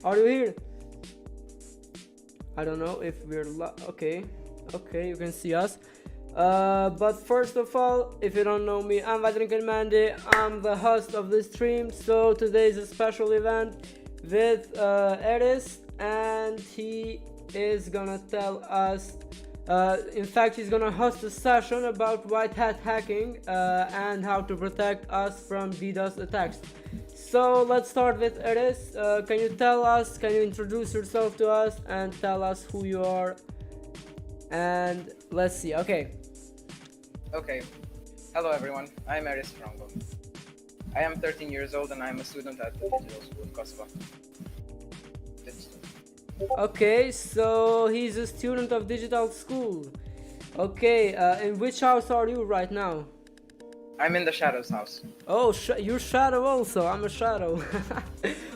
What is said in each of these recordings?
Are you here? I don't know if we're okay. Okay, you can see us. But first of all, if you don't know me, I'm Vadrin Mandy. I'm the host of this stream. So today is a special event with Eris, and he is gonna tell us. In fact, he's gonna host a session about white hat hacking and how to protect us from DDoS attacks. So let's start with Eris. Can you introduce yourself to us and tell us who you are? And let's see. Okay. Okay. Hello everyone, I'm Eris Frangu. I am 13 years old and I'm a student at the Digital School in Kosovo. Okay, so he's a student of digital school. Okay, in which house are you right now? I'm in the Shadows house. Oh, you're Shadow also. I'm a Shadow.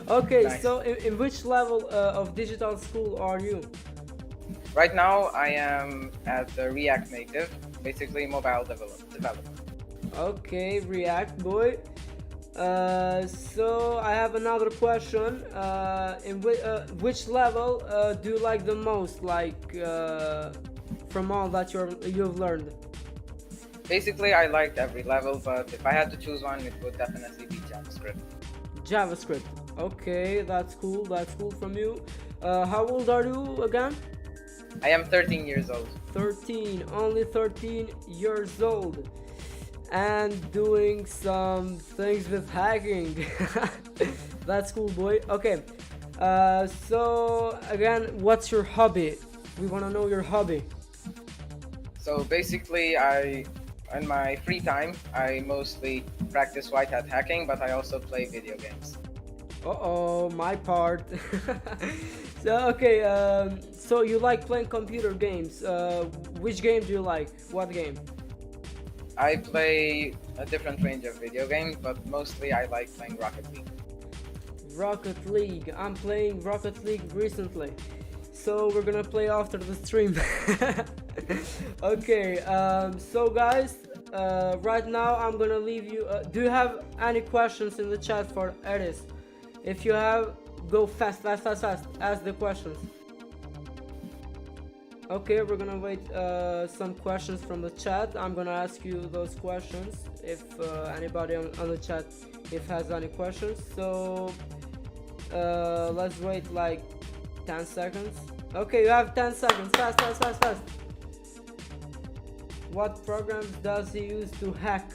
Okay, Nice. so in which level of digital school are you? Right now I am at the React Native, basically mobile development. Okay, React boy. So I have another question. In which level do you like the most? Like from all that you've learned? Basically, I liked every level, but if I had to choose one, it would definitely be JavaScript. JavaScript. Okay, that's cool. That's cool from you. How old are you again? I am 13 years old. 13. Only 13 years old. And doing some things with hacking. That's cool, boy. Okay. So again, what's your hobby? We want to know your hobby. So basically, in my free time, I mostly practice white hat hacking, but I also play video games. Uh-oh, my part. So okay, so you like playing computer games. Which game do you like? What game? I play a different range of video games, but mostly I like playing Rocket League. Rocket League. I'm playing Rocket League recently. So we're gonna play after the stream. Okay, so guys, right now I'm gonna leave you. Do you have any questions in the chat for Eris? If you have, go fast. Ask the questions. Okay, we're gonna wait some questions from the chat. I'm gonna ask you those questions if anybody on the chat has any questions. So let's wait like 10 seconds. Okay, you have 10 seconds. Fast. What programs does he use to hack?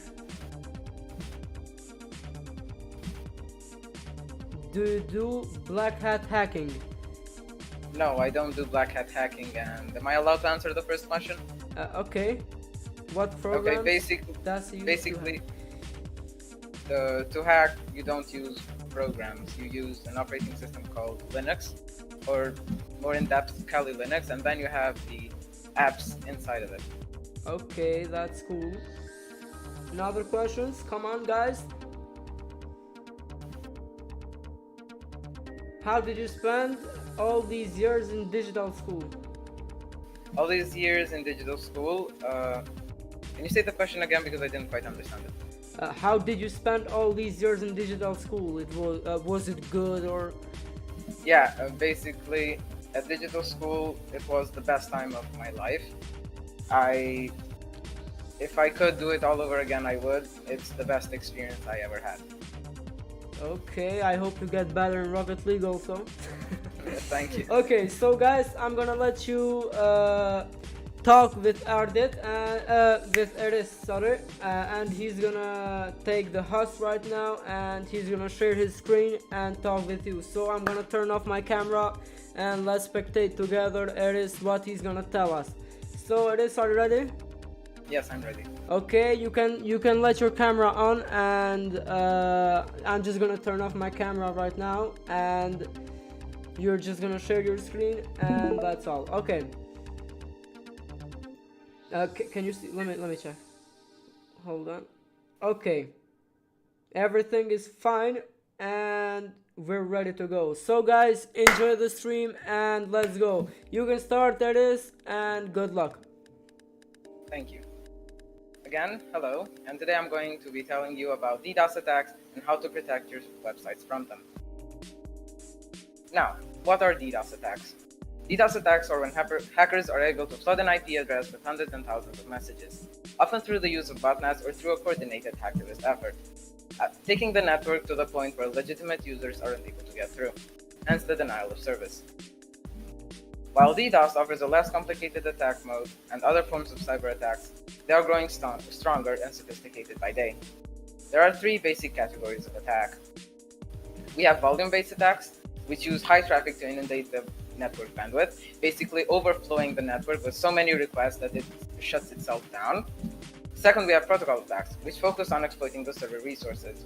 Do you do black hat hacking? No, I don't do black hat hacking. And am I allowed to answer the first question? Okay. What programs does he use basically, to hack, you don't use programs. You use an operating system called Linux, or more in depth, Kali Linux, and then you have the apps inside of it. Okay, that's cool. Another questions? Come on, guys. How did you spend all these years in digital school? All these years in digital school, can you say the question again because I didn't quite understand it? How did you spend all these years in digital school? Was it good or? Yeah, basically at digital school it was the best time of my life. If I could do it all over again, I would. It's the best experience I ever had. Okay, I hope you get better in Rocket League also. Thank you. Okay, so guys, I'm gonna let you talk with with Eris, sorry, and he's gonna take the host right now, and he's gonna share his screen and talk with you. So I'm gonna turn off my camera and let's spectate together Eris what he's gonna tell us. So Eris, are you ready? Yes, I'm ready. Okay, you can let your camera on, and I'm just gonna turn off my camera right now, and you're just gonna share your screen, and that's all. Okay. Can you see? Let me check. Hold on. Okay. Everything is fine, and we're ready to go. So guys, enjoy the stream, and let's go. You can start, that is, and good luck. Thank you. Again, hello, and today I'm going to be telling you about DDoS attacks and how to protect your websites from them. Now, what are DDoS attacks? DDoS attacks are when hackers are able to flood an IP address with hundreds and thousands of messages, often through the use of botnets or through a coordinated hacktivist effort, taking the network to the point where legitimate users aren't able to get through, hence the denial of service. While DDoS offers a less complicated attack mode and other forms of cyber attacks, they are growing stronger and sophisticated by day. There are three basic categories of attack. We have volume-based attacks, which use high traffic to inundate the network bandwidth, basically overflowing the network with so many requests that it shuts itself down. Second, we have protocol attacks, which focus on exploiting the server resources.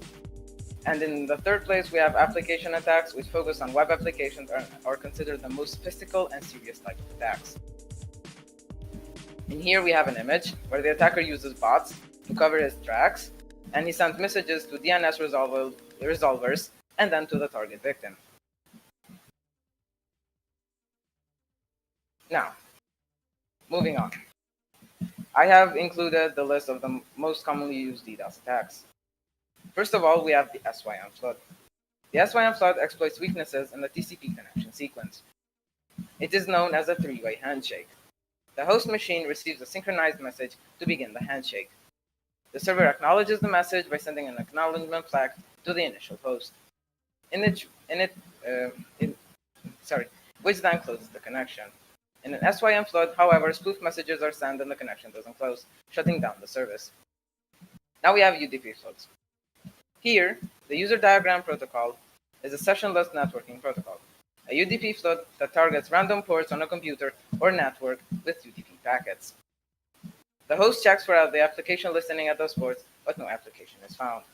And in the third place, we have application attacks, which focus on web applications and are considered the most sophisticated and serious type of attacks. In here, we have an image where the attacker uses bots to cover his tracks, and he sends messages to DNS resolvers and then to the target victim. Now, moving on. I have included the list of the most commonly used DDoS attacks. First of all, we have the SYM flood. The SYM flood exploits weaknesses in the TCP connection sequence. It is known as a three-way handshake. The host machine receives a synchronized message to begin the handshake. The server acknowledges the message by sending an acknowledgement flag to the initial host, which then closes the connection. In an SYM flood, however, spoof messages are sent and the connection doesn't close, shutting down the service. Now we have UDP floods. Here, the user diagram protocol is a sessionless networking protocol, a UDP flood that targets random ports on a computer or network with UDP packets. The host checks for the application listening at those ports, but no application is found.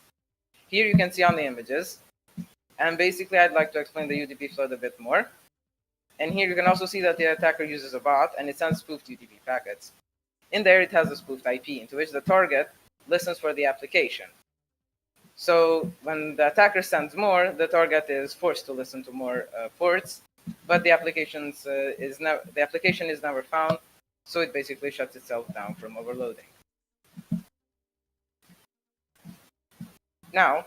Here you can see on the images, and basically I'd like to explain the UDP flood a bit more. And here you can also see that the attacker uses a bot and it sends spoofed UDP packets. In there it has a spoofed IP into which the target listens for the application. So when the attacker sends more, the target is forced to listen to more ports, but the application is never found, so it basically shuts itself down from overloading. Now,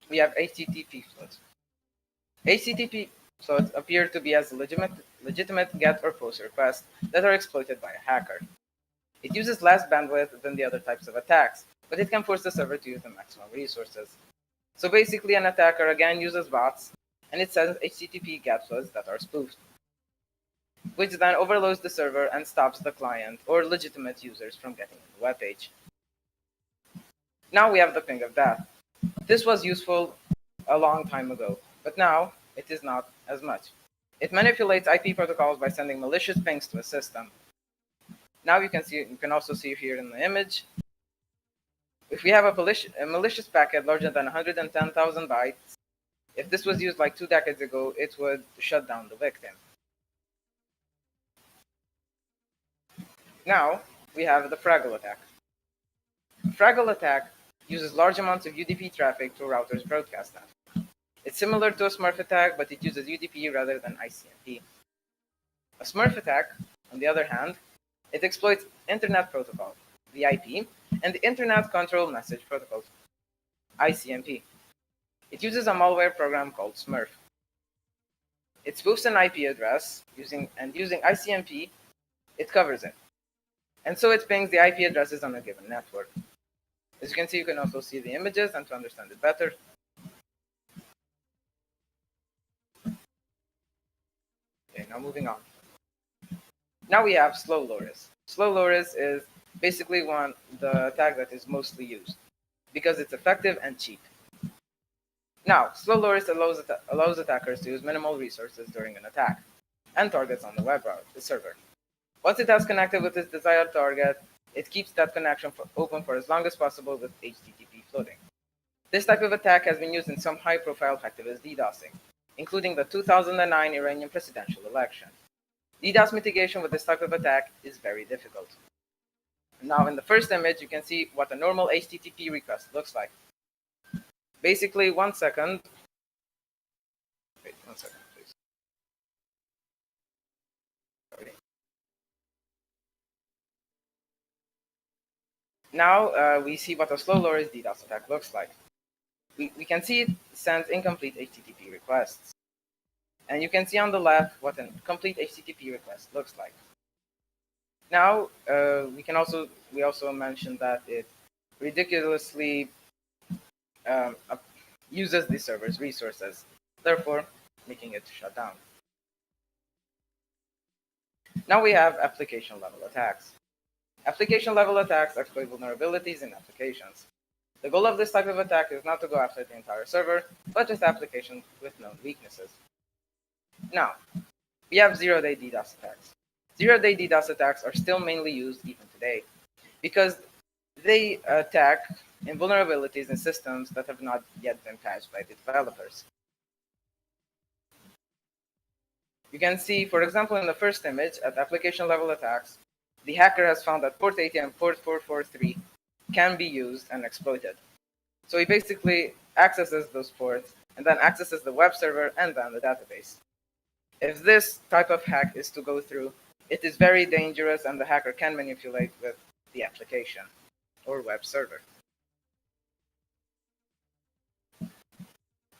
we have HTTP floods. HTTP floods appear to be as legitimate GET or POST requests that are exploited by a hacker. It uses less bandwidth than the other types of attacks, but it can force the server to use the maximum resources. So basically, an attacker again uses bots, and it sends HTTP GET floods that are spoofed, which then overloads the server and stops the client or legitimate users from getting to the web page. Now we have the ping of death. This was useful a long time ago, but now it is not as much. It manipulates IP protocols by sending malicious pings to a system. Now you can also see here in the image, if we have a malicious packet larger than 110,000 bytes, if this was used like 2 decades ago, it would shut down the victim. Now we have the Frangu attack. The Frangu attack uses large amounts of UDP traffic to router's broadcast network. It's similar to a Smurf attack, but it uses UDP rather than ICMP. A Smurf attack, on the other hand, it exploits Internet Protocol, the IP, and the Internet Control Message Protocol, ICMP. It uses a malware program called Smurf. It spoofs an IP address, using ICMP, it covers it. And so it pings the IP addresses on a given network. As you can see, you can also see the images and to understand it better. Okay, now moving on. Now we have slow LoRa's. Slow LoRa's is basically the attack that is mostly used because it's effective and cheap. Now, slow LoRa's allows attackers to use minimal resources during an attack and targets on the web server. Once it has connected with its desired target, it keeps that connection open for as long as possible with HTTP flooding. This type of attack has been used in some high-profile hacktivist DDoSing, including the 2009 Iranian presidential election. DDoS mitigation with this type of attack is very difficult. Now, in the first image, you can see what a normal HTTP request looks like. Basically, 1 second. Wait, 1 second, please. Sorry. Now we see what a slow LoRa's DDoS attack looks like. We can see it sends incomplete HTTP requests. And you can see on the left what a complete HTTP request looks like. Now, we also mentioned that it ridiculously um, uses the server's resources, therefore making it shut down. Now we have application level attacks. Application level attacks exploit vulnerabilities in applications. The goal of this type of attack is not to go after the entire server, but just applications with known weaknesses. Now, we have zero-day DDoS attacks. Zero-day DDoS attacks are still mainly used even today because they attack in vulnerabilities in systems that have not yet been patched by the developers. You can see, for example, in the first image at application level attacks, the hacker has found that port 80 and port 443 can be used and exploited. So he basically accesses those ports and then accesses the web server and then the database. If this type of hack is to go through, it is very dangerous and the hacker can manipulate with the application or web server.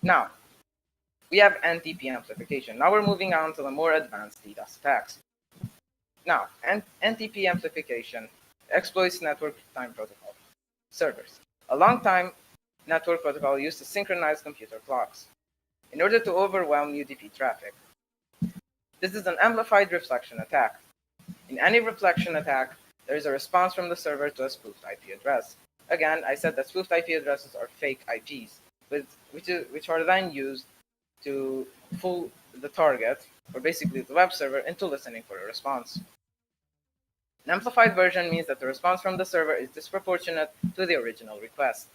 Now, we have NTP amplification. Now we're moving on to the more advanced DDoS attacks. Now, NTP amplification exploits network time protocol servers. A long time network protocol used to synchronize computer clocks in order to overwhelm UDP traffic. This is an amplified reflection attack. In any reflection attack, there is a response from the server to a spoofed IP address. Again, I said that spoofed IP addresses are fake IPs, which are then used to fool the target, or basically the web server, into listening for a response. An amplified version means that the response from the server is disproportionate to the original request.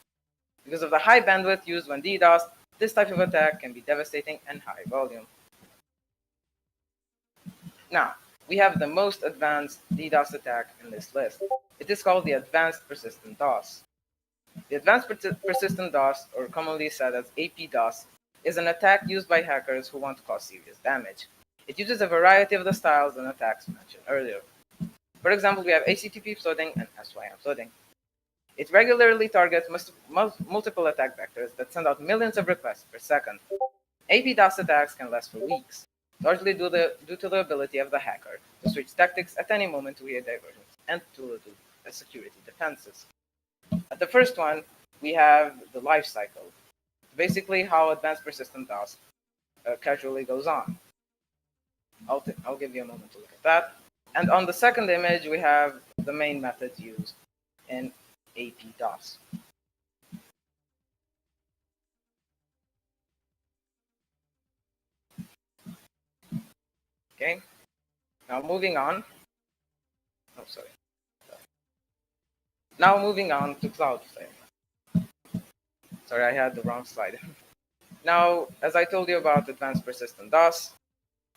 Because of the high bandwidth used when DDoS, this type of attack can be devastating and high volume. Now, we have the most advanced DDoS attack in this list. It is called the Advanced Persistent DOS. The Advanced Persistent DOS, or commonly said as AP-DOS, is an attack used by hackers who want to cause serious damage. It uses a variety of the styles and attacks mentioned earlier. For example, we have HTTP flooding and SYN flooding. It regularly targets multiple attack vectors that send out millions of requests per second. AP-DOS attacks can last for weeks, largely due to the ability of the hacker to switch tactics at any moment to create diversions and to do security defenses. At the first one, we have the life cycle, basically how advanced persistent DOS casually goes on. I'll give you a moment to look at that. And on the second image, we have the main methods used in AP-DOS. Okay, now moving on. Oh, sorry. Now moving on to Cloudflare. Sorry, I had the wrong slide. Now, as I told you about advanced persistent DOS,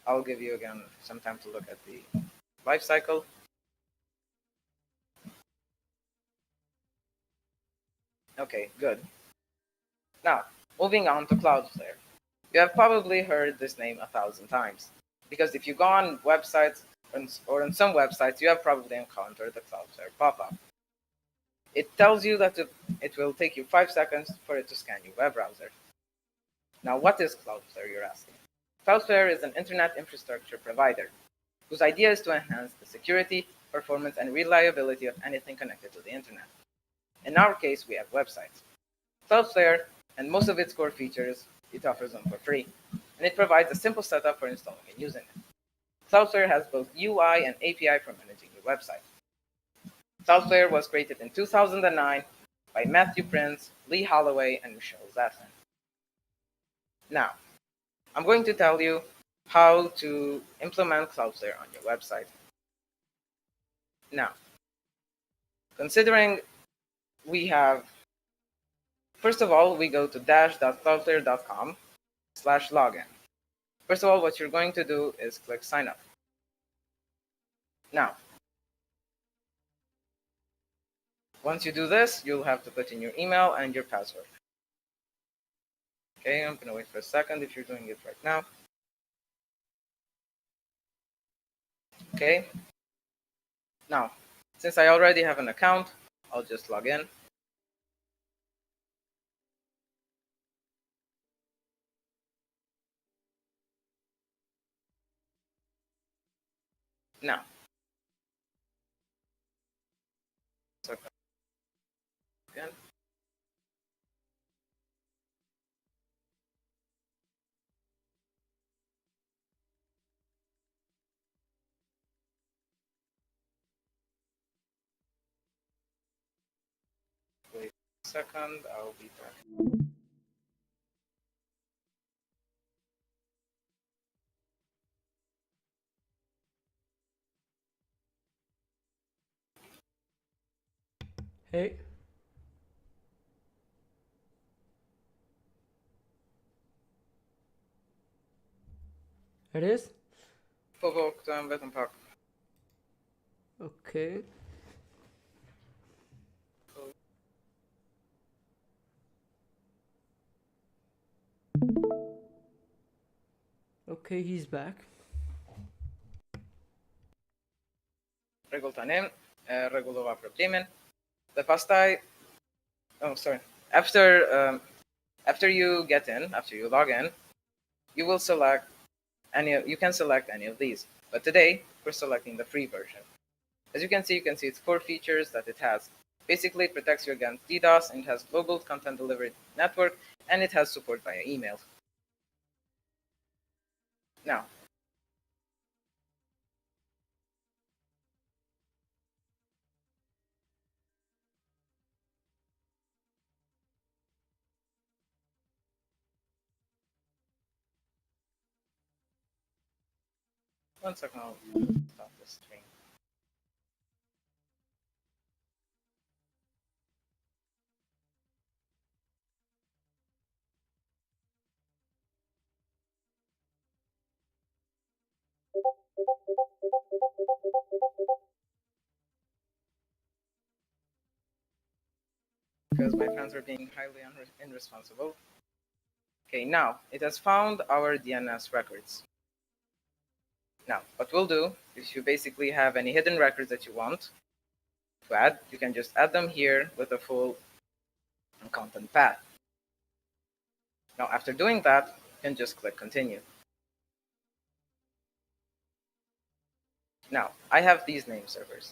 I'll give you again some time to look at the life cycle. Okay, good. Now, moving on to Cloudflare. You have probably heard this name 1,000 times, because if you go on websites, or on some websites, you have probably encountered the Cloudflare pop-up. It tells you that it will take you 5 seconds for it to scan your web browser. Now, what is Cloudflare, you're asking? Cloudflare is an internet infrastructure provider whose idea is to enhance the security, performance, and reliability of anything connected to the internet. In our case, we have websites. Cloudflare and most of its core features, it offers them for free, and it provides a simple setup for installing and using it. Cloudflare has both UI and API for managing your website. Cloudflare was created in 2009 by Matthew Prince, Lee Holloway, and Michelle Zassin. Now, I'm going to tell you how to implement Cloudflare on your website. Now, considering we have, first of all, we go to dash.cloudflare.com/login. First of all, what you're going to do is click sign up. Now, once you do this, you'll have to put in your email and your password. Okay, I'm going to wait for a second if you're doing it right now. Okay. Now, since I already have an account, I'll just log in. Now, so again, wait a second, I'll be back. Hey. It is? Påvåg vet om pak. Okay. Okay, he's back. Regultanim, regulowa problemen. The pastaj. Oh, sorry. After you get in, after you log in, you will select you can select any of these. But today we're selecting the free version. As you can see it's 4 features that it has. Basically, it protects you against DDoS, and it has global content delivery network, and it has support via email. Now, one second, I'll stop the stream. Because my friends are being highly irresponsible. Okay, now it has found our DNS records. Now, what we'll do, if you basically have any hidden records that you want to add, you can just add them here with a full content path. Now, after doing that, you can just click continue. Now, I have these name servers.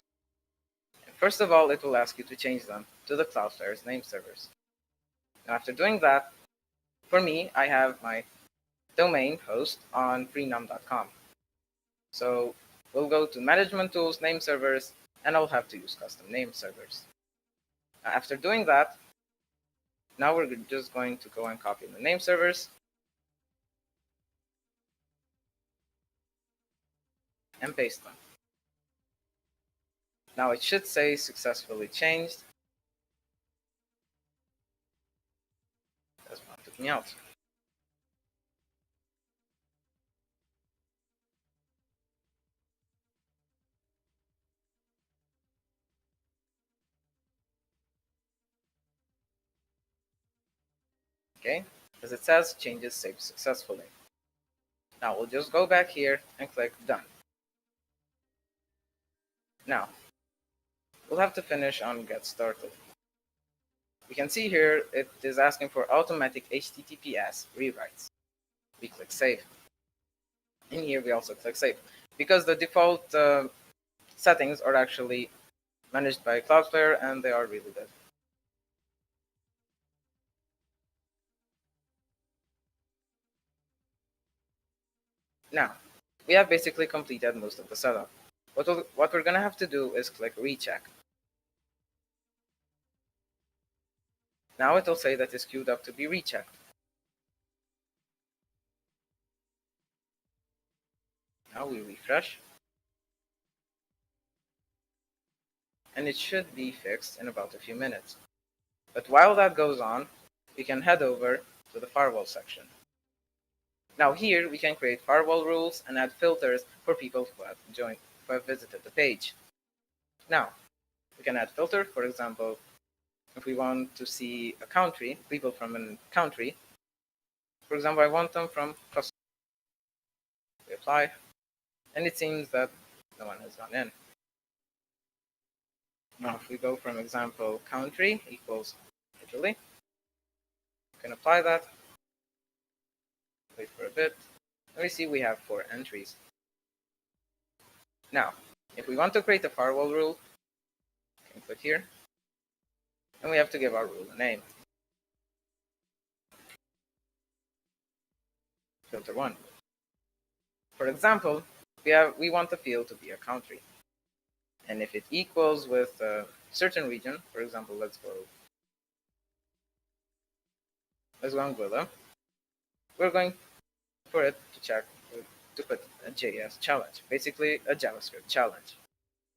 First of all, it will ask you to change them to the Cloudflare's name servers. Now, after doing that, for me, I have my domain host on freenum.com. So we'll go to management tools, name servers, and I'll have to use custom name servers. Now, after doing that, now we're just going to go and copy the name servers and paste them. Now it should say successfully changed. That's what took me out. Okay, as it says, changes saved successfully. Now we'll just go back here and click done. Now, we'll have to finish on get started. We can see here it is asking for automatic HTTPS rewrites. We click save. In here we also click save because the default settings are actually managed by Cloudflare and they are really good. Now, we have basically completed most of the setup. What we're going to have to do is click recheck. Now it will say that it's queued up to be rechecked. Now we refresh. And it should be fixed in about a few minutes. But while that goes on, we can head over to the firewall section. Now here we can create firewall rules and add filters for people who have visited the page. Now, we can add filter, for example, if we want to see a country, people from a country. For example, I want them from Kosovo. We apply, and it seems that no one has gone in. Now, if we go from example country equals Italy, we can apply that. Wait for a bit, and we see we have 4 entries. Now, If we want to create a firewall rule, we can click here, and we have to give our rule a name. Filter 1. For example, we want the field to be a country. And if it equals with a certain region, for example, let's go Anguilla, we're going for it to check to put a JS challenge, basically a JavaScript challenge.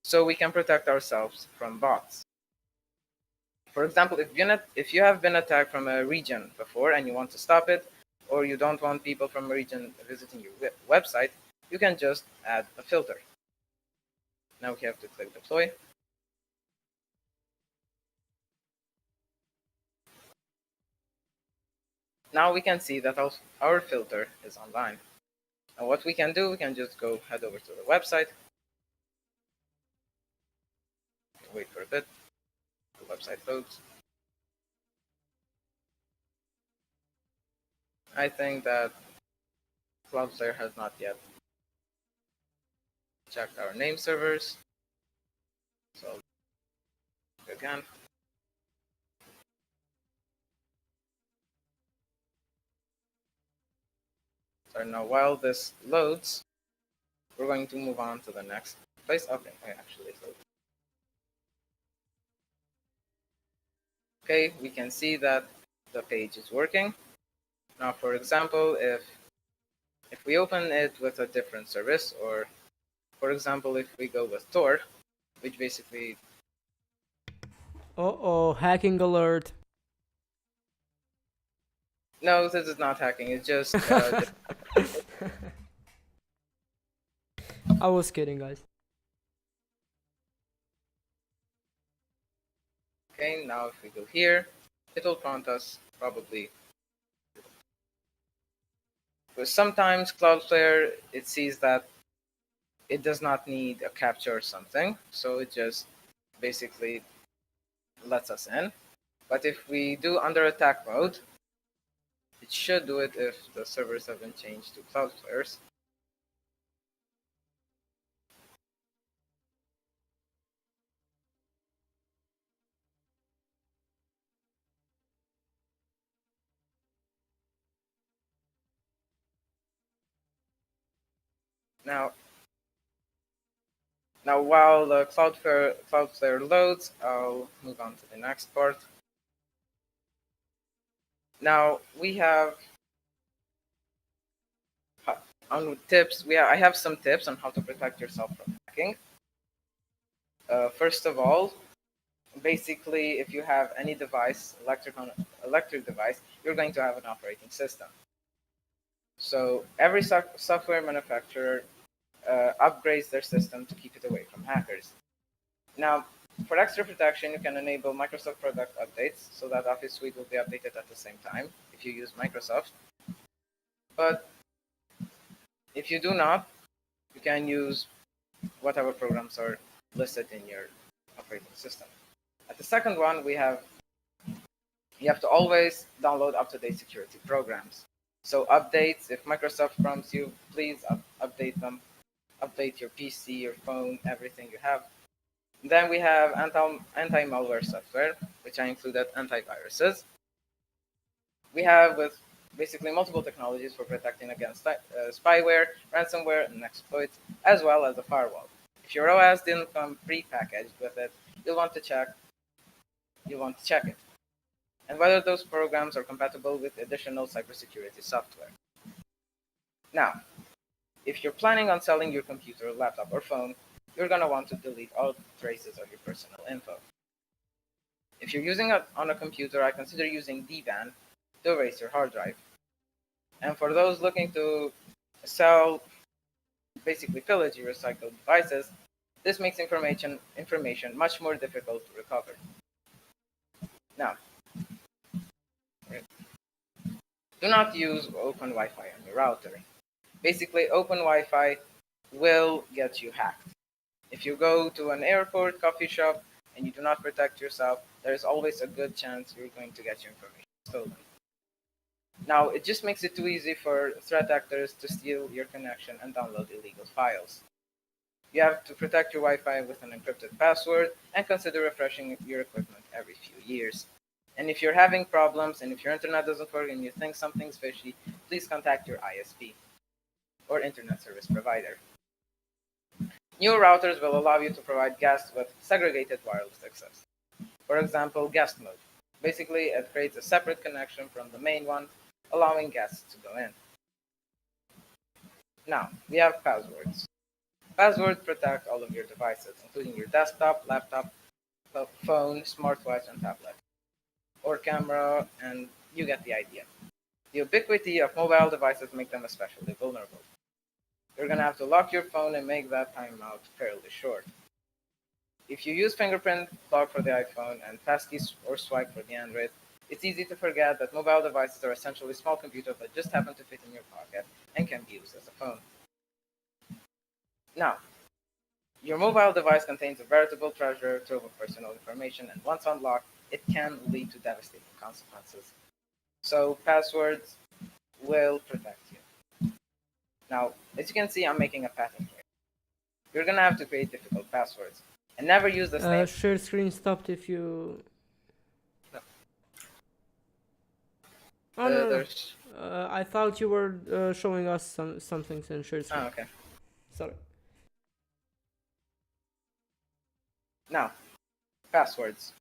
So we can protect ourselves from bots. For example, if you have been attacked from a region before and you want to stop it, or you don't want people from a region visiting your website, you can just add a filter. Now we have to click deploy. Now we can see that our filter is online. And what we can do, we can just go head over to the website. Wait for a bit. The website loads. I think that Cloudflare has not yet checked our name servers. So again. So now while this loads, we're going to move on to the next place. Okay, actually it's loaded. Okay, we can see that the page is working. Now, for example, if we open it with a different service, or for example, if we go with Tor, which basically... Uh-oh, hacking alert. No, this is not hacking, it's just... I was kidding, guys. Okay, now if we go here, it will prompt us probably. But sometimes Cloudflare, it sees that it does not need a captcha or something, so it just basically lets us in. But if we do under attack mode, it should do it if the servers have been changed to Cloudflare's. Now while the Cloudflare loads, I'll move on to the next part. Now we have on tips. I have some tips on how to protect yourself from hacking. First of all, basically, if you have any device, electric device, you're going to have an operating system. So every software manufacturer upgrades their system to keep it away from hackers. Now, for extra protection, you can enable Microsoft product updates so that Office Suite will be updated at the same time if you use Microsoft. But if you do not, you can use whatever programs are listed in your operating system. At the second one, you have to always download up-to-date security programs. So updates, if Microsoft prompts you, please update them. Update your PC, your phone, everything you have. Then we have anti-malware software, which I included antiviruses. We have with basically multiple technologies for protecting against spyware, ransomware, and exploits, as well as a firewall. If your OS didn't come pre-packaged with it, you'll want to check it, and whether those programs are compatible with additional cybersecurity software. Now, if you're planning on selling your computer, laptop, or phone, you're going to want to delete all traces of your personal info. If you're using it on a computer, I consider using DBAN to erase your hard drive. And for those looking to sell, basically pillage your recycled devices, this makes information much more difficult to recover. Now, do not use open Wi-Fi on your router. Basically, open Wi-Fi will get you hacked. If you go to an airport, coffee shop, and you do not protect yourself, there is always a good chance you're going to get your information stolen. Now, it just makes it too easy for threat actors to steal your connection and download illegal files. You have to protect your Wi-Fi with an encrypted password and consider refreshing your equipment every few years. And if you're having problems and if your internet doesn't work and you think something's fishy, please contact your ISP or internet service provider. New routers will allow you to provide guests with segregated wireless access. For example, guest mode. Basically, it creates a separate connection from the main one, allowing guests to go in. Now, we have passwords. Passwords protect all of your devices, including your desktop, laptop, phone, smartwatch, and tablet, or camera, and you get the idea. The ubiquity of mobile devices make them especially vulnerable. You're going to have to lock your phone and make that timeout fairly short. If you use fingerprint lock for the iPhone and passkey or swipe for the Android, it's easy to forget that mobile devices are essentially small computers that just happen to fit in your pocket and can be used as a phone. Now, your mobile device contains a veritable treasure trove of personal information, and once unlocked, it can lead to devastating consequences. So passwords will protect you. Now, as you can see, I'm making a pattern here. You're going to have to create difficult passwords and never use the same. Share screen stopped if you. No. Oh no, no. There's. I thought you were showing us some things in share screen. Oh, okay. Sorry. Now, passwords.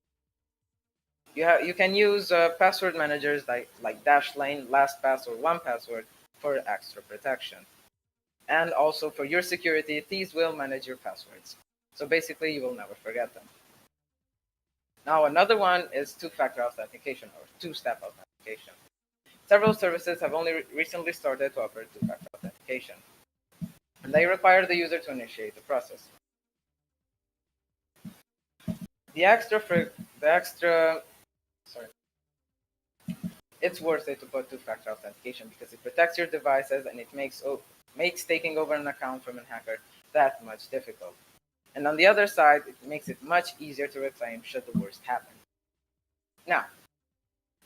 You can use password managers like Dashlane, LastPass, or 1Password for extra protection. And also for your security, these will manage your passwords. So basically, you will never forget them. Now, another one is two-factor authentication or two-step authentication. Several services have only recently started to offer two-factor authentication, and they require the user to initiate the process. It's worth it to put two-factor authentication because it protects your devices and it makes taking over an account from a hacker that much difficult. And on the other side, it makes it much easier to reclaim should the worst happen. Now,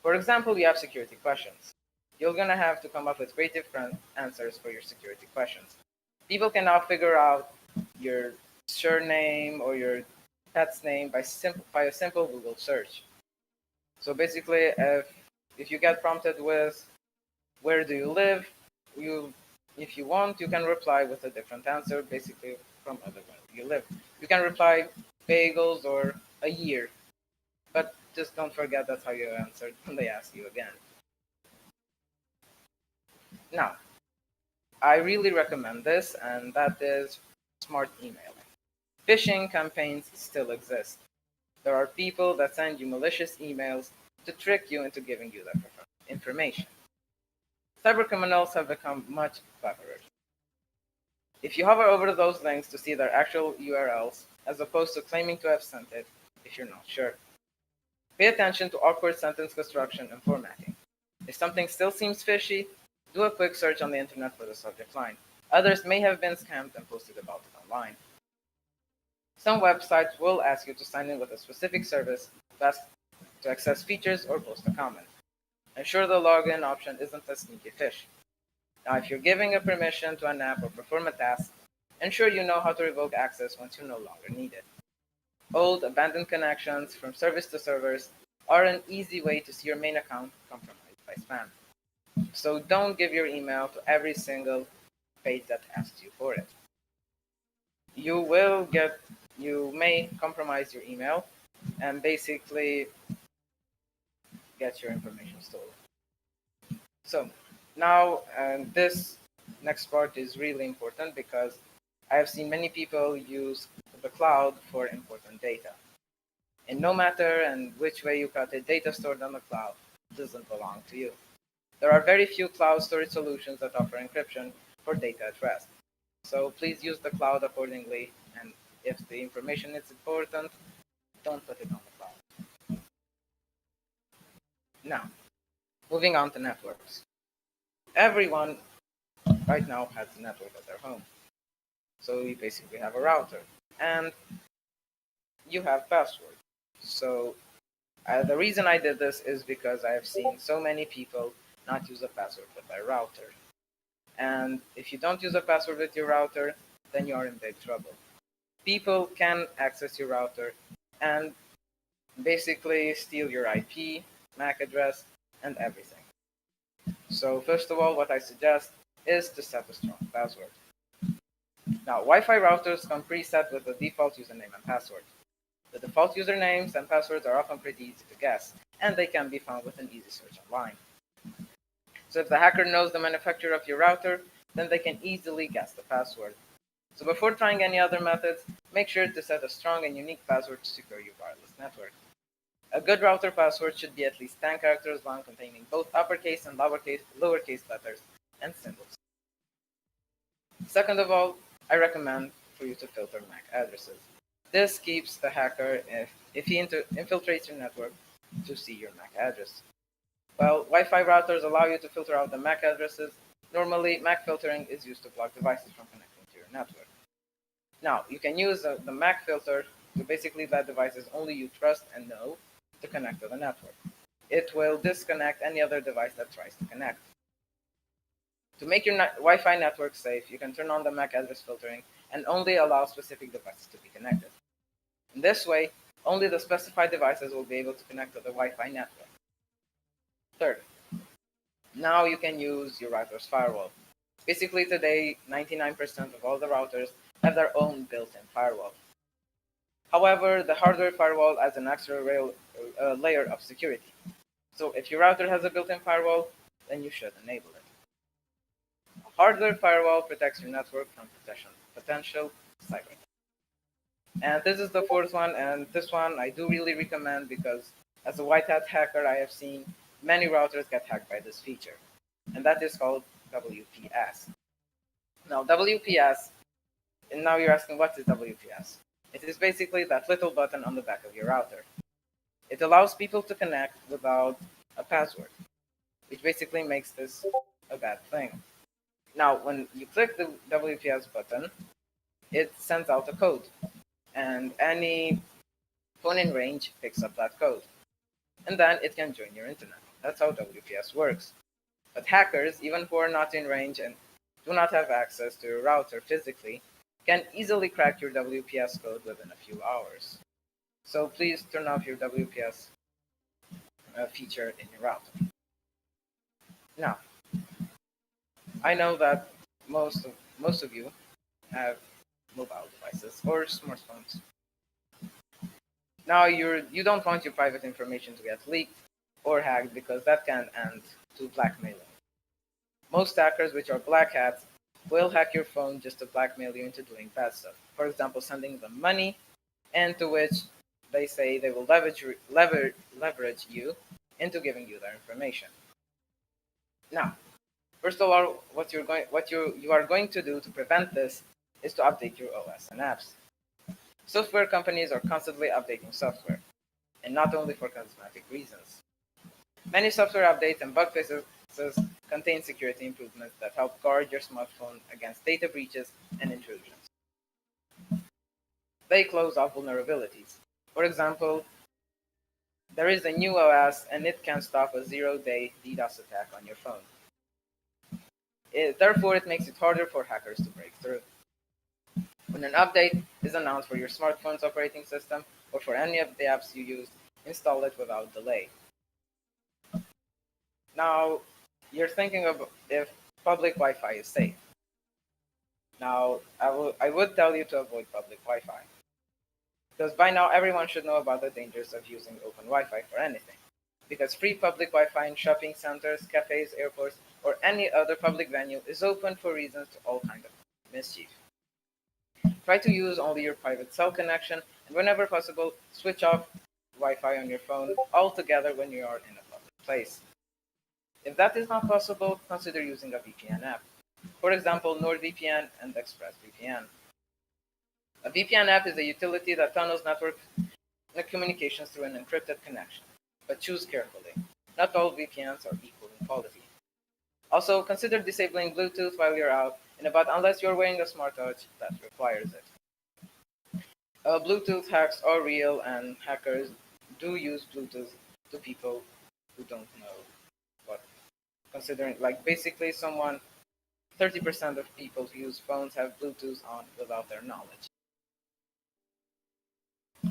for example, you have security questions. You're going to have to come up with creative answers for your security questions. People can now figure out your surname or your pet's name by a simple Google search. So basically, if you get prompted with where do you live, if you want, you can reply with a different answer, basically from where you live. You can reply bagels or a year, but just don't forget that's how you answered when they ask you again. Now, I really recommend this, and that is smart emailing. Phishing campaigns still exist. There are people that send you malicious emails to trick you into giving you that information. Cybercriminals have become much cleverer. If you hover over those links to see their actual URLs, as opposed to claiming to have sent it if you're not sure. Pay attention to awkward sentence construction and formatting. If something still seems fishy, do a quick search on the internet for the subject line. Others may have been scammed and posted about it online. Some websites will ask you to sign in with a specific service to access features or post a comment. Ensure the login option isn't a sneaky fish. Now, if you're giving a permission to an app or perform a task, ensure you know how to revoke access once you no longer need it. Old, abandoned connections from service to servers are an easy way to see your main account compromised by spam. So don't give your email to every single page that asks you for it. You may compromise your email and basically get your information stolen. So now this next part is really important because I have seen many people use the cloud for important data. And no matter which way you cut it, data stored on the cloud doesn't belong to you. There are very few cloud storage solutions that offer encryption for data at rest. So please use the cloud accordingly, and if the information is important, don't put it on the cloud. Now, moving on to networks. Everyone right now has a network at their home. So you basically have a router, and you have passwords. So the reason I did this is because I have seen so many people not use a password with their router. And if you don't use a password with your router, then you are in big trouble. people can access your router and basically steal your IP, MAC address, and everything. So first of all, what I suggest is to set a strong password. Now, Wi-Fi routers come preset with a default username and password. The default usernames and passwords are often pretty easy to guess, and they can be found with an easy search online. So if the hacker knows the manufacturer of your router, then they can easily guess the password. So before trying any other methods, make sure to set a strong and unique password to secure your wireless network. A good router password should be at least 10 characters long, containing both uppercase and lowercase letters and symbols. Second of all, I recommend for you to filter MAC addresses. This keeps the hacker, if he infiltrates your network, to see your MAC address. While Wi-Fi routers allow you to filter out the MAC addresses, normally MAC filtering is used to block devices from connecting to your network. Now, you can use the MAC filter to basically let devices only you trust and know to connect to the network. It will disconnect any other device that tries to connect. To make your Wi-Fi network safe, you can turn on the MAC address filtering and only allow specific devices to be connected. In this way, only the specified devices will be able to connect to the Wi-Fi network. Third, now you can use your router's firewall. Basically today, 99% of all the routers have their own built-in firewall. However, the hardware firewall adds an extra layer of security. So if your router has a built-in firewall, then you should enable it. A hardware firewall protects your network from potential cyber attacks. And this is the fourth one, and this one I do really recommend because as a white hat hacker, I have seen many routers get hacked by this feature, and that is called WPS. Now, WPS, and now you're asking, what is WPS? It is basically that little button on the back of your router. It allows people to connect without a password, which basically makes this a bad thing. Now, when you click the WPS button, it sends out a code, and any phone in range picks up that code, and then it can join your internet. That's how WPS works. But hackers, even who are not in range and do not have access to your router physically, can easily crack your WPS code within a few hours. So please turn off your WPS feature in your router. Now, I know that most of you have mobile devices or smartphones. Now you don't want your private information to get leaked or hacked because that can end to blackmailing. Most hackers, which are black hats, will hack your phone just to blackmail you into doing bad stuff. For example, sending them money, and to which they say they will leverage you into giving you their information. Now, first of all, what you are going to do to prevent this is to update your OS and apps. Software companies are constantly updating software, and not only for cosmetic reasons. Many software updates and bug fixes contain security improvements that help guard your smartphone against data breaches and intrusions. They close off vulnerabilities. For example, there is a new OS and it can stop a 0-day DDoS attack on your phone. Therefore, it makes it harder for hackers to break through. When an update is announced for your smartphone's operating system or for any of the apps you use, install it without delay. Now, you're thinking of if public Wi-Fi is safe. Now, I would tell you to avoid public Wi-Fi, because by now everyone should know about the dangers of using open Wi-Fi for anything. Because free public Wi-Fi in shopping centers, cafes, airports, or any other public venue is open for reasons to all kinds of mischief. Try to use only your private cell connection, and whenever possible, switch off Wi-Fi on your phone altogether when you are in a public place. If that is not possible, consider using a VPN app. For example, NordVPN and ExpressVPN. A VPN app is a utility that tunnels network communications through an encrypted connection, but choose carefully. Not all VPNs are equal in quality. Also, consider disabling Bluetooth while you're out and about unless you're wearing a smartwatch that requires it. Bluetooth hacks are real, and hackers do use Bluetooth to people who don't know what. Considering, like, basically 30% of people who use phones have Bluetooth on without their knowledge.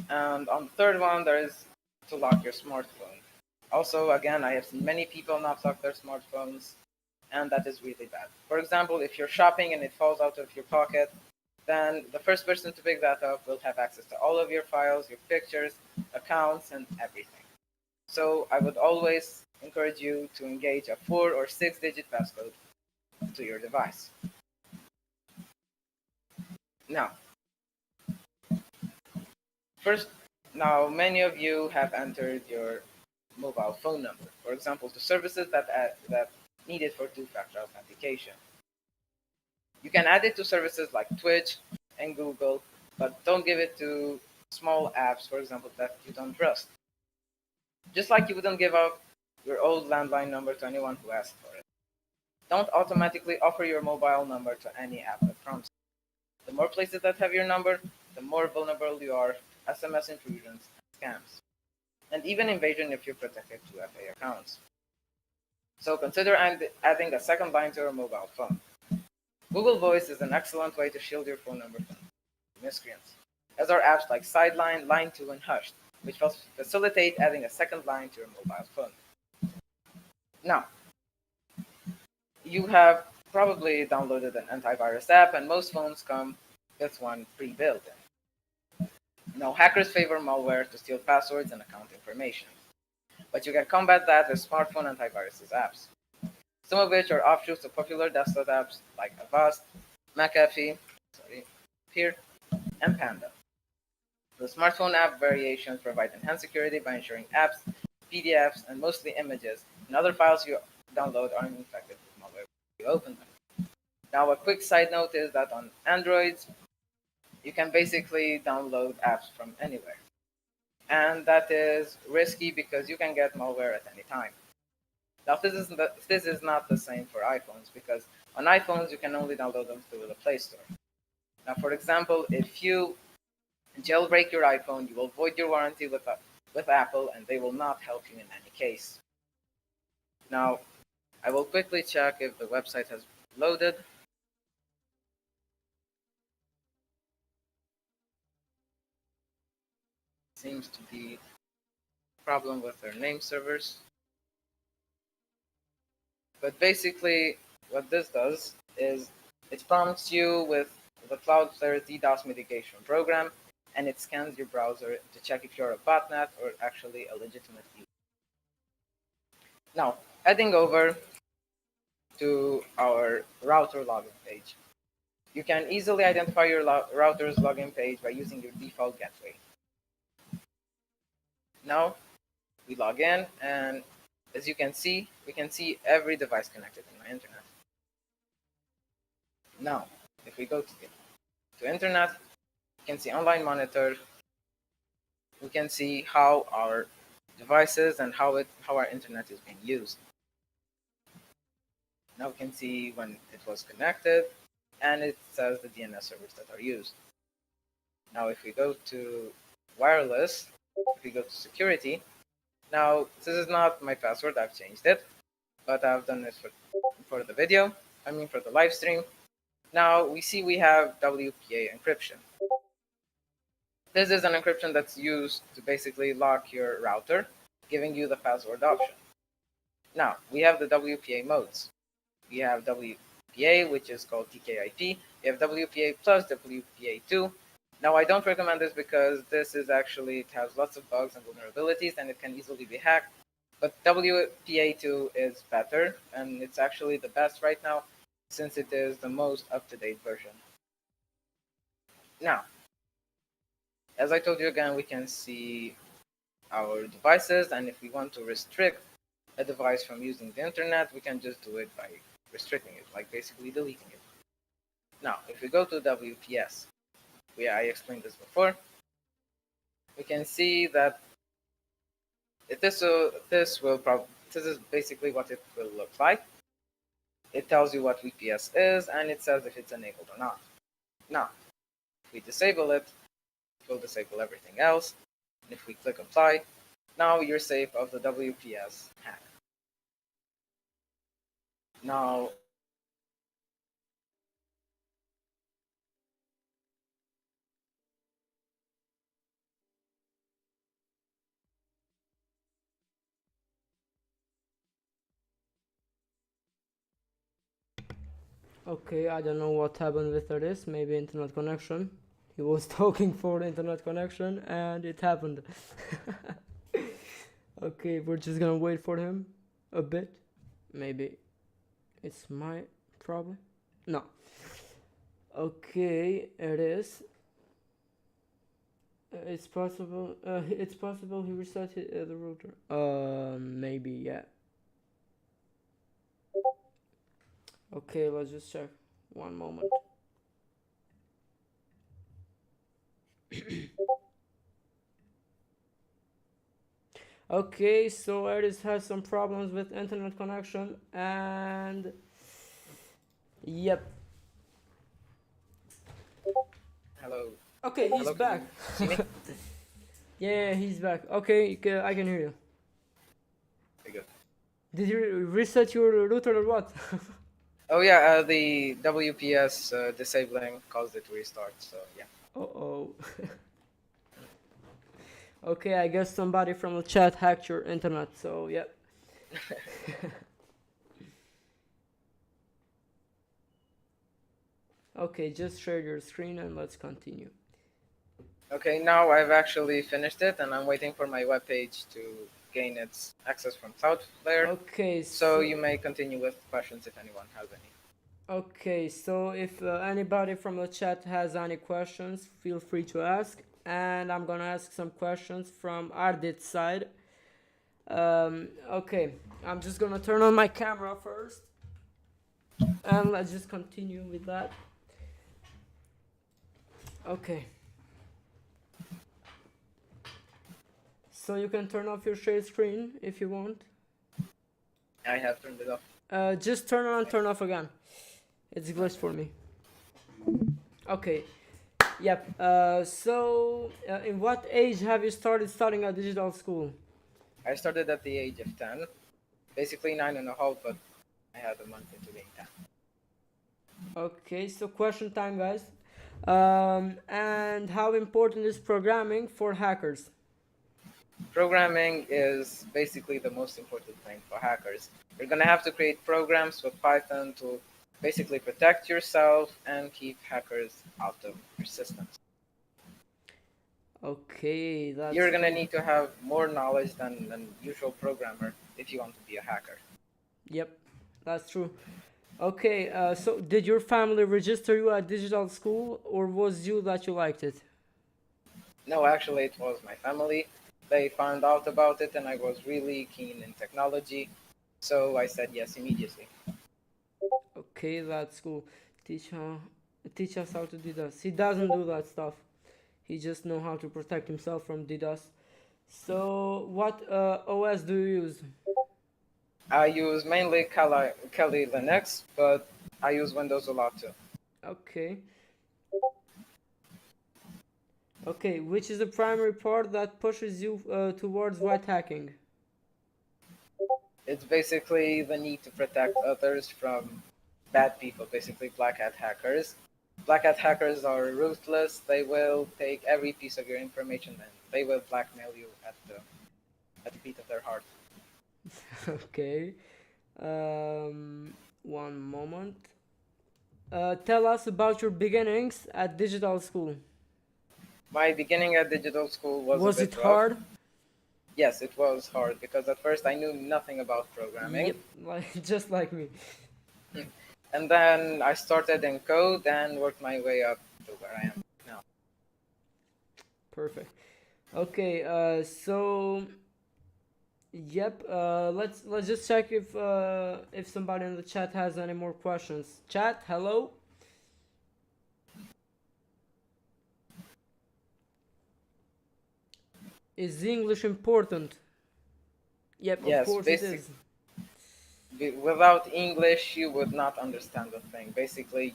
And on the third one, there is to lock your smartphone. Also, again, I have seen many people not lock their smartphones, and that is really bad. For example, if you're shopping and it falls out of your pocket, then the first person to pick that up will have access to all of your files, your pictures, accounts, and everything. So I would always encourage you to engage a 4 or 6-digit passcode to your device. Now, first, now many of you have entered your mobile phone number, for example, to services that need it for two-factor authentication. You can add it to services like Twitch and Google, but don't give it to small apps, for example, that you don't trust. Just like you wouldn't give out your old landline number to anyone who asks for it. Don't automatically offer your mobile number to any app that prompts you. The more places that have your number, the more vulnerable you are to SMS intrusions and scams, and even invasion if you protect your 2FA accounts. So consider adding a second line to your mobile phone. Google Voice is an excellent way to shield your phone number from miscreants, as are apps like Sideline, Line2, and Hushed, which facilitate adding a second line to your mobile phone. Now, you have probably downloaded an antivirus app, and most phones come with one pre-built in. Now, hackers favor malware to steal passwords and account information, but you can combat that with smartphone antivirus apps, some of which are offshoots of popular desktop apps like Avast, McAfee, Peer, and Panda. The smartphone app variations provide enhanced security by ensuring apps, PDFs, and mostly images and other files you download are uninfected with malware when you open them. Now, a quick side note is that on Androids, you can basically download apps from anywhere. And that is risky because you can get malware at any time. Now, this is not the same for iPhones, because on iPhones, you can only download them through the Play Store. Now, for example, if you jailbreak your iPhone, you will void your warranty with Apple, and they will not help you in any case. Now, I will quickly check if the website has loaded. Seems to be a problem with their name servers. But basically, what this does is it prompts you with the Cloudflare DDoS mitigation program, and it scans your browser to check if you're a botnet or actually a legitimate user. Now, heading over to our router login page. You can easily identify your router's login page by using your default gateway. Now, we log in, and as you can see, we can see every device connected to my internet. Now, if we go to internet, we can see online monitor. We can see how our devices and how our internet is being used. Now we can see when it was connected, and it says the DNS servers that are used. Now, if we go to wireless, if we go to security, now this is not my password, I've changed it, but I've done this for the video, for the live stream. Now we see we have WPA encryption. This is an encryption that's used to basically lock your router, giving you the password option. Now, we have the WPA modes. We have WPA, which is called TKIP. We have WPA plus WPA2. Now, I don't recommend this because it has lots of bugs and vulnerabilities, and it can easily be hacked. But WPA2 is better, and it's actually the best right now, since it is the most up-to-date version. Now, as I told you again, we can see our devices, and if we want to restrict a device from using the internet, we can just do it by restricting it, like basically deleting it. Now, if we go to WPS, I explained this before, we can see that this is basically what it will look like. It tells you what VPS is, and it says if it's enabled or not. Now, if we disable it, it will disable everything else. And if we click apply, now you're safe of the WPS hack. Now, Okay, I don't know what happened with this. Maybe internet connection. He was talking for internet connection and it happened. Okay, we're just gonna wait for him a bit. Maybe it's my problem. No. Okay, it is. It's possible. It's possible he reset the router. Maybe yeah. Okay, let's just check. One moment. Okay, so Eris has some problems with internet connection and yep. Hello. Okay, he's Hello, back. can you see me? Yeah, he's back. Okay, I can hear you. Very good. Did you reset your router or what? Oh yeah, the WPS disabling caused it to restart. So yeah. Uh-oh. Okay, I guess somebody from the chat hacked your internet, so yep. Okay, just share your screen and let's continue. Okay, now I've actually finished it, and I'm waiting for my web page to gain its access from Cloudflare. Okay, So you may continue with questions if anyone has any. Okay, so if anybody from the chat has any questions, feel free to ask. And I'm gonna ask some questions from Ardit's side. Okay, I'm just gonna turn on my camera first. And let's just continue with that. Okay. So you can turn off your share screen if you want. I have turned it off. Just turn on and turn off again. It's glitched for me. Okay. Yep. In what age have you started studying at digital school? I started at the age of 10, basically 9.5, but I had a month into being 10. Okay, so question time, guys. And how important is programming for hackers? Programming is basically the most important thing for hackers. You're going to have to create programs with Python to basically protect yourself and keep hackers out of your systems. Okay, You're going to need to have more knowledge than an usual programmer if you want to be a hacker. Yep, that's true. Okay, so did your family register you at digital school, or was you that you liked it? No, actually, it was my family. They found out about it, and I was really keen in technology, so I said yes immediately. Okay, that's cool. Teach us how to do DDoS. He doesn't do that stuff. He just know how to protect himself from DDoS. So, what OS do you use? I use mainly Kali Linux, but I use Windows a lot too. Okay. Okay, which is the primary part that pushes you towards white hacking? It's basically the need to protect others from bad people, basically black hat hackers. Black hat hackers are ruthless. They will take every piece of your information and they will blackmail you at the beat of their heart. Okay. One moment. Tell us about your beginnings at digital school. My beginning at digital school was a bit it rough. hard? Yes, it was hard because at first I knew nothing about programming. Yep, just like me. And then I started in code and worked my way up to where I am now. Perfect. Okay, yep. Let's just check if somebody in the chat has any more questions. Chat, hello. Is English important? Yep, Yes, of course it is. Without English, you would not understand the thing. Basically,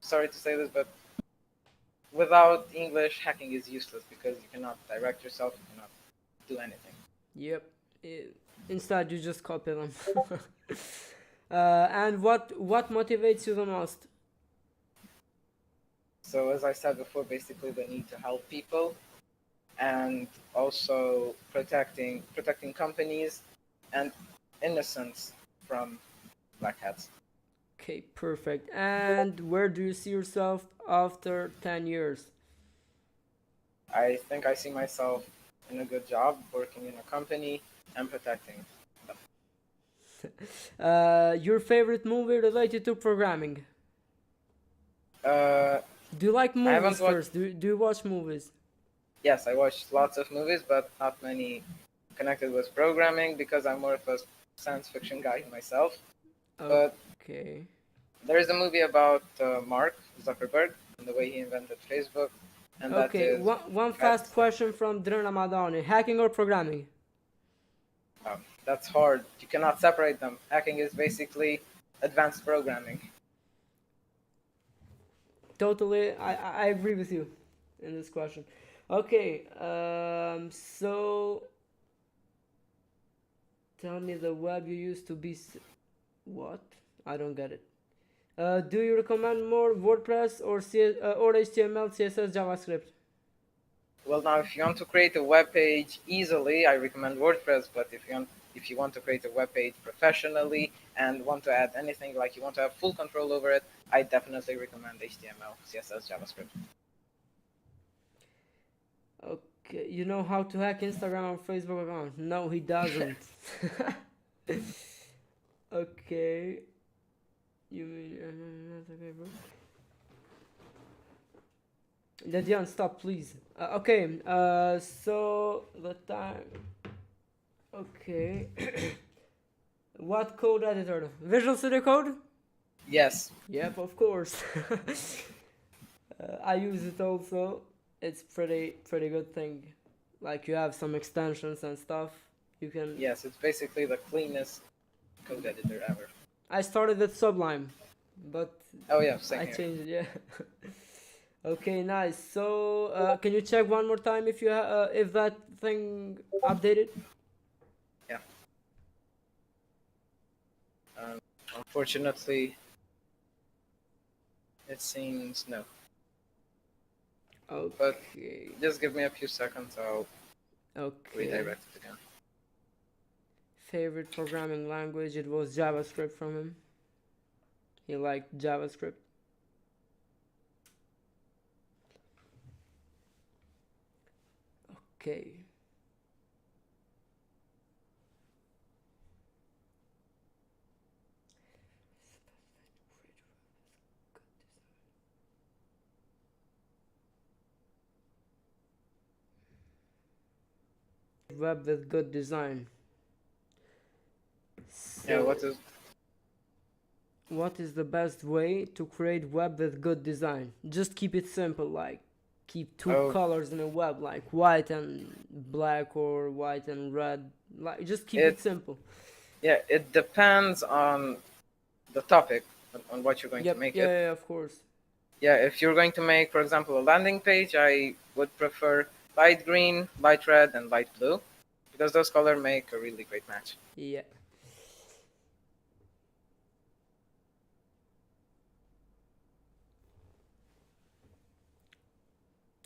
sorry to say this, but without English, hacking is useless because you cannot direct yourself, you cannot do anything. Yep. Instead, you just copy them. And what motivates you the most? So as I said before, basically the need to help people and also protecting companies and innocents from black hats. Okay, perfect. And where do you see yourself after 10 years? I think I see myself in a good job, working in a company and protecting. Your favorite movie related to programming? Uh, Do you like I haven't movies watched. first? Do you watch movies? Yes, I watched lots of movies, but not many connected with programming because I'm more of a science fiction guy myself. But Okay. there is a movie about Mark Zuckerberg and the way he invented Facebook, and that Okay, is one fast that's question from Dran Ramadani. Hacking or programming? that's hard. You cannot separate them. Hacking is basically advanced programming. Totally, I agree with you in this question. Okay, so tell me the web you used to be. What? I don't get it. Do you recommend more WordPress or HTML, CSS, JavaScript? Well, now if you want to create a web page easily, I recommend WordPress. But if you want to create a web page professionally and want to add anything like you want to have full control over it, I definitely recommend HTML, CSS, JavaScript. Okay, you know how to hack Instagram and Facebook account? No, he doesn't. Okay, you mean okay, bro? Ledian, stop, please. Okay, so the time. Okay. What code editor? Visual Studio Code? Yes. Yep, of course. I use it also. It's pretty good thing. Like you have some extensions and stuff. You can. Yes, it's basically the cleanest code editor ever. I started with Sublime, but Oh yeah, same I here. changed it. Yeah. Okay, nice. So can you check one more time if that thing updated? Yeah. Unfortunately, it seems no. But Okay. just give me a few seconds, I'll Okay. redirect it again. Favorite programming language? It was JavaScript from him. He liked JavaScript. Okay. Web with good design. Yeah, So, what is the best way to create web with good design? Just keep it simple, like keep two colors in a web, like white and black or white and red. Like just keep it simple. Yeah, it depends on the topic, on what you're going to make it. Yeah, of course. Yeah, if you're going to make, for example, a landing page, I would prefer light green, light red, and light blue, because those colors make a really great match. Yeah.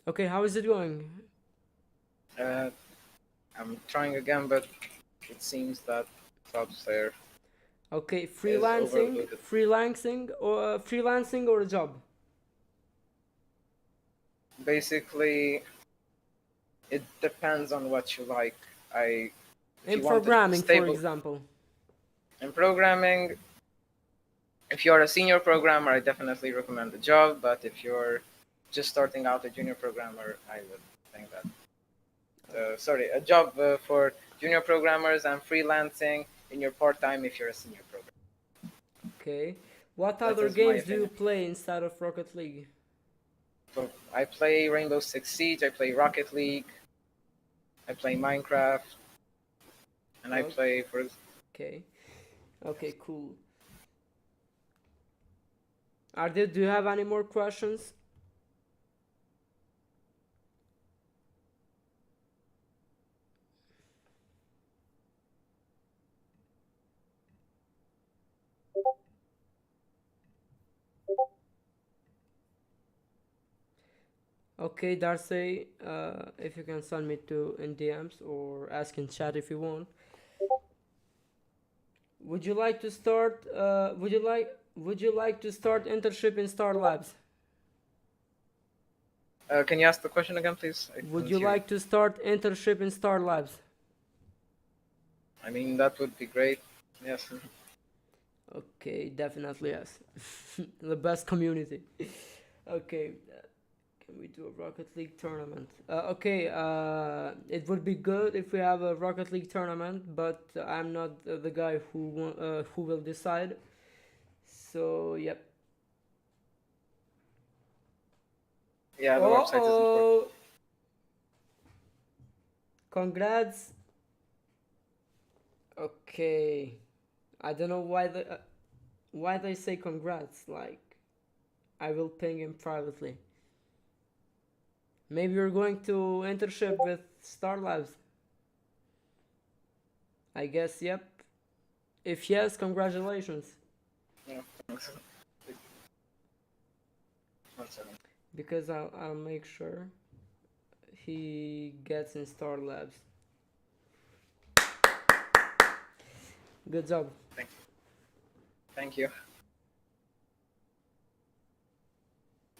Okay, how is it going? I'm trying again, but it seems that Cloudflare. Okay, overloaded. freelancing or a job? Basically, it depends on what you like. In programming, for example. In programming, if you're a senior programmer, I definitely recommend a job. But if you're just starting out a junior programmer, I would think that. A job for junior programmers and freelancing in your part-time if you're a senior programmer. Okay. What other games do you play inside of Rocket League? So I play Rainbow Six Siege, I play Rocket League, I play Minecraft, and I play for... Okay. Okay, cool. Do you have any more questions? Okay, Darcy, if you can send me in DMs or ask in chat if you want. Would you like to start? would you like to start internship in Star Labs? Can you ask the question again, please? Would you like to start internship in Star Labs? I mean, that would be great. Yes. Okay, definitely yes. The best community. Okay, can we do a Rocket League tournament? Okay, it would be good if we have a Rocket League tournament, but I'm not the guy who will decide. So yep. Yeah, the website is important. Congrats. Okay, I don't know why they say congrats. Like, I will ping him privately. Maybe you're going to internship with Star Labs. I guess yep. If yes, congratulations. Yeah. One second. Because I'll make sure he gets in Star Labs. Good job. Thank you. Thank you.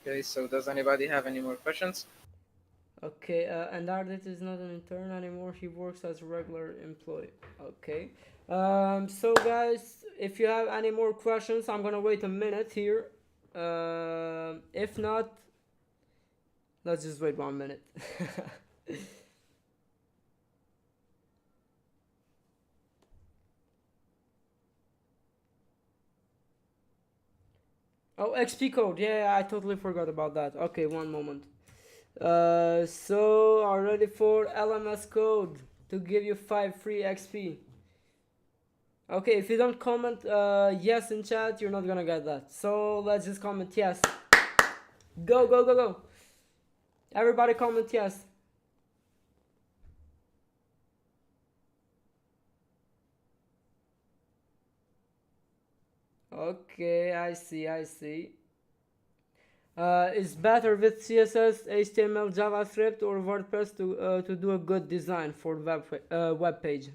Okay, so does anybody have any more questions? Okay, and Ardit is not an intern anymore. He works as a regular employee. Okay. So guys, if you have any more questions, I'm gonna wait a minute here. If not, let's just wait 1 minute. Oh, XP code. Yeah, I totally forgot about that. Okay, 1 moment. So are ready for LMS code to give you 5 free XP. Okay, if you don't comment yes in chat, you're not gonna get that. So let's just comment yes. Go, go, go, go. Everybody comment yes. Okay, I see. It's better with CSS, HTML, JavaScript, or WordPress to do a good design for web page.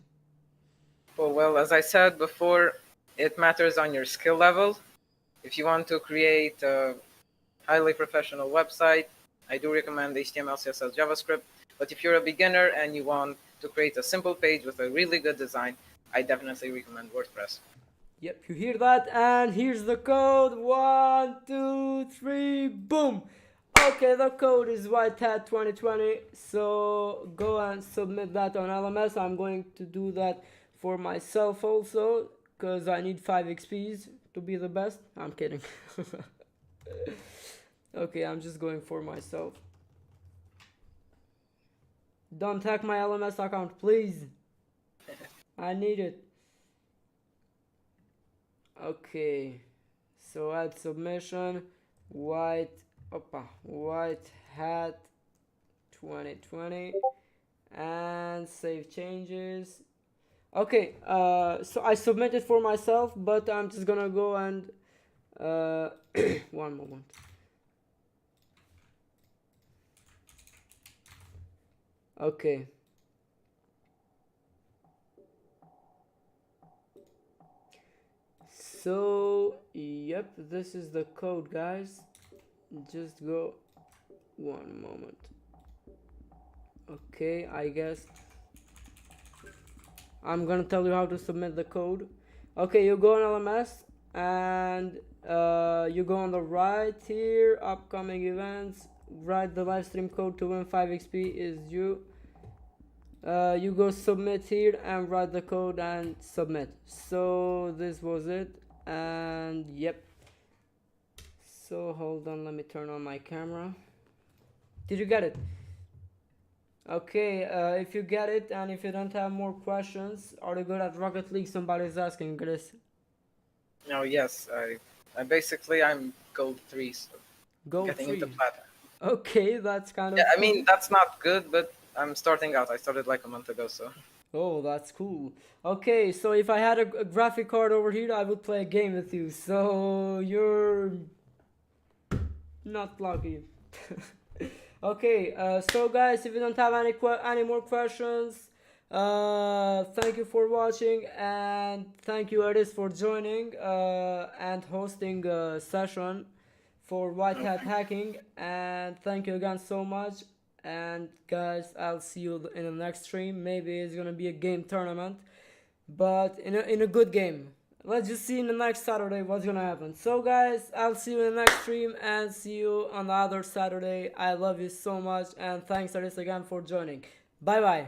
Well, as I said before, it matters on your skill level. If you want to create a highly professional website, I do recommend HTML, CSS, JavaScript. But if you're a beginner and you want to create a simple page with a really good design, I definitely recommend WordPress. Yep, you hear that? And here's the code. 1, 2, 3, boom. Okay, the code is whitehat 2020. So go and submit that on LMS. I'm going to do that for myself also, because I need 5 XPs to be the best. I'm kidding. Okay, I'm just going for myself. Don't hack my LMS account, please. I need it. Okay, so add submission, white hat 2020, and save changes. Okay, so I submitted for myself, but I'm just gonna go and 1 moment. Okay. So, yep, this is the code, guys. Just go 1 moment. Okay, I guess I'm gonna tell you how to submit the code. Okay, you go on LMS and you go on the right here, upcoming events, write the live stream code to win 5 XP is you. You go submit here and write the code and submit. So this was it, and yep. So hold on, let me turn on my camera. Did you get it? Okay, if you get it and if you don't have more questions, are you good at Rocket League? Somebody's asking, Chris. No, yes, I basically I'm gold 3, so Gold getting 3. into platinum. Okay, that's kind of Yeah, I cool. mean that's not good, but I'm starting out. I started like a month ago, so. Oh, that's cool. Okay, so if I had a graphic card over here, I would play a game with you. So you're not lucky. Okay, so guys, if you don't have any more questions, Thank you for watching, and thank you Eris for joining and hosting a session for white hat hacking, and thank you again so much. And guys, I'll see you in the next stream. Maybe it's gonna be a game tournament, but in a good game. Let's just see in the next Saturday what's gonna happen. So guys, I'll see you in the next stream and see you on the other Saturday. I love you so much, and thanks Eris again for joining. Bye bye.